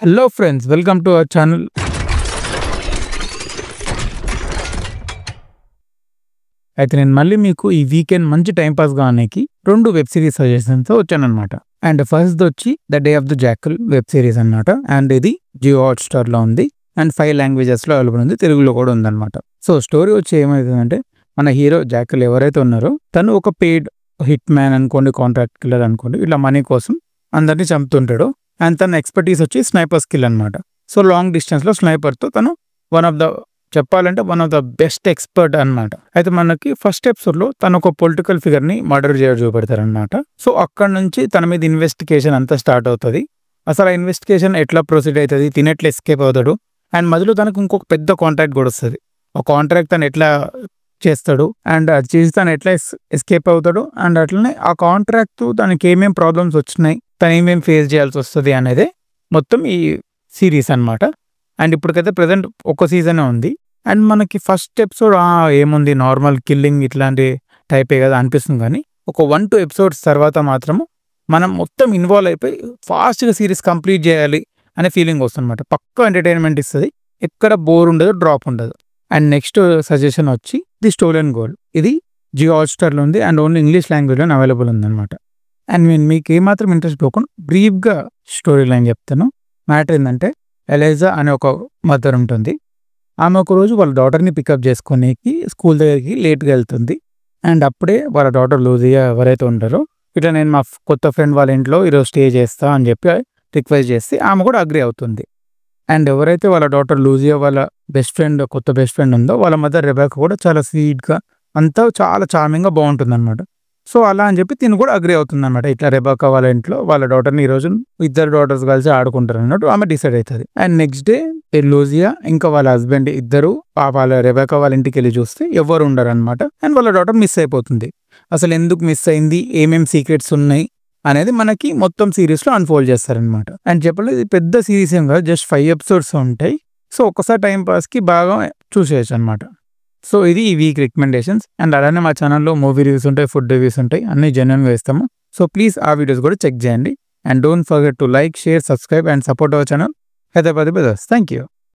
Hello friends, welcome to our channel. అయితే నేను మళ్ళీ మీకు ఈ వీకెండ్ మంచి టైం పాస్ గానికి 2 వెబ్ సిరీస్ సజెషన్స్ వచ్చానన్నమాట. అండ్ ఫస్ట్ వచ్చి the day of the jackal web series అన్నమాట. అండ్ ఇది జియో హాట్‌స్టార్ లో ఉంది అండ్ 5 లాంగ్వేజెస్ లో అవైలబుల్ ఉంది, తెలుగులో కూడా ఉందన్నమాట. సో స్టోరీ వచ్చి ఏమైతుందంటే మన హీరో జాకల్ ఎవరైతే ఉన్నారో తను ఒక పెయిడ్ హిట్ మ్యాన్ అనుకోండి, కాంట్రాక్ట్ కిల్లర్ అనుకోండి, ఇట్లా మనీ కోసం అందరినీ చంపుతుంటాడు. అండ్ తన ఎక్స్పర్టీస్ వచ్చి స్నైపర్ స్కిల్ అనమాట. సో లాంగ్ డిస్టెన్స్లో స్నైపర్తో తను one of the best expert అనమాట. అయితే మనకి ఫస్ట్ ఎపిసోడ్లో తను ఒక పొలిటికల్ ఫిగర్ని మర్డర్ చేయడం చూపెడతారనమాట. సో అక్కడ నుంచి తన మీద ఇన్వెస్టిగేషన్ అంతా స్టార్ట్ అవుతుంది. అసలు ఆ ఇన్వెస్టిగేషన్ ఎట్లా ప్రొసీడ్ అవుతుంది, తినెట్లా ఎస్కేప్ అవుతాడు, అండ్ మధ్యలో తనకు ఇంకొక పెద్ద కాంట్రాక్ట్ కూడా వస్తుంది. ఆ కాంట్రాక్ట్ తను ఎట్లా చేస్తాడు అండ్ అది చేసి తను ఎట్లా ఎస్కేప్ అవుతాడు, అండ్ అట్లనే ఆ కాంట్రాక్ట్ తనకి ఏమేమి ప్రాబ్లమ్స్ వచ్చినాయి, తను ఏమేమి ఫేస్ చేయాల్సి వస్తుంది అనేది మొత్తం ఈ సిరీస్ అనమాట. అండ్ ఇప్పటికైతే ప్రజెంట్ ఒక సీజనే ఉంది. అండ్ మనకి ఫస్ట్ ఎపిసోడ్ ఏముంది నార్మల్ కిల్లింగ్ ఇట్లాంటి టైపే కదా అనిపిస్తుంది, కానీ ఒక 1-2 ఎపిసోడ్స్ తర్వాత మాత్రము మనం మొత్తం ఇన్వాల్వ్ అయిపోయి ఫాస్ట్గా సిరీస్ కంప్లీట్ చేయాలి అనే ఫీలింగ్ వస్తుంది అనమాట. పక్కా ఎంటర్టైన్మెంట్ ఇస్తుంది, ఎక్కడ బోర్ ఉండదు, డ్రాప్ ఉండదు. అండ్ నెక్స్ట్ సజెషన్ వచ్చి ది స్టోలెన్ గోల్డ్. ఇది జియో హాట్‌స్టార్లో ఉంది అండ్ ఓన్లీ ఇంగ్లీష్ లాంగ్వేజ్లో అవైలబుల్ ఉందన్నమాట. అండ్ నేను మీకు ఏమాత్రం ఇంట్రెస్ట్ పోకుండా బ్రీఫ్గా స్టోరీ లైన్ చెప్తాను. మ్యాటర్ ఏంటంటే ఎలైజా అనే ఒక మదర్ ఉంటుంది. ఆమె ఒక రోజు వాళ్ళ డాటర్ని పికప్ చేసుకోనికి స్కూల్ దగ్గరికి లేట్గా వెళ్తుంది. అండ్ అప్పుడే వాళ్ళ డాటర్ లూజియా ఎవరైతే ఉంటారో ఇట్లా నేను మా కొత్త ఫ్రెండ్ వాళ్ళ ఇంట్లో ఈరోజు స్టే చేస్తా అని చెప్పి రిక్వెస్ట్ చేస్తే ఆమె కూడా అగ్రీ అవుతుంది. అండ్ ఎవరైతే వాళ్ళ డాటర్ లూజియా వాళ్ళ కొత్త బెస్ట్ ఫ్రెండ్ ఉందో వాళ్ళ మదర్ రెబెకా కూడా చాలా స్వీట్గా అంతా చాలా చార్మింగ్గా బాగుంటుంది అనమాట. సో అలా అని చెప్పి తిను కూడా అగ్రీ అవుతుంది అనమాట. ఇట్లా రెబెకా వాళ్ళ ఇంట్లో వాళ్ళ డాటర్ని ఈరోజు ఇద్దరు డాటర్స్ కలిసి ఆడుకుంటారు అన్నట్టు ఆమె డిసైడ్ అవుతుంది. అండ్ నెక్స్ట్ డే లూజియా ఇంకా వాళ్ళ హస్బెండ్ ఇద్దరు వాళ్ళ రెబెకా వాళ్ళ ఇంటికి వెళ్ళి చూస్తే ఎవరు ఉండరు అనమాట. అండ్ వాళ్ళ డాటర్ మిస్ అయిపోతుంది. అసలు ఎందుకు మిస్ అయింది, ఏమేమి సీక్రెట్స్ ఉన్నాయి అనేది మనకి మొత్తం సిరీస్లో అన్ఫోల్డ్ చేస్తారనమాట. అండ్ చెప్పలేదు ఇది పెద్ద సిరీస్ ఏం కాదు, జస్ట్ 5 ఎపిసోడ్స్ ఉంటాయి. సో ఒక్కసారి టైం పాస్కి బాగా చూసేయచ్చు అనమాట. సో ఇది ఈ వీక్ రికమెండేషన్స్. అండ్ అలానే మా ఛానల్లో మూవీ రివ్యూస్ ఉంటాయి, ఫుడ్ రివ్యూస్ ఉంటాయి, అన్ని జెన్యున్గా ఇస్తాము. సో ప్లీజ్ ఆ వీడియోస్ కూడా చెక్ చేయండి. And don't forget to like, share, subscribe and support our channel Hyderabad brothers. Thank you.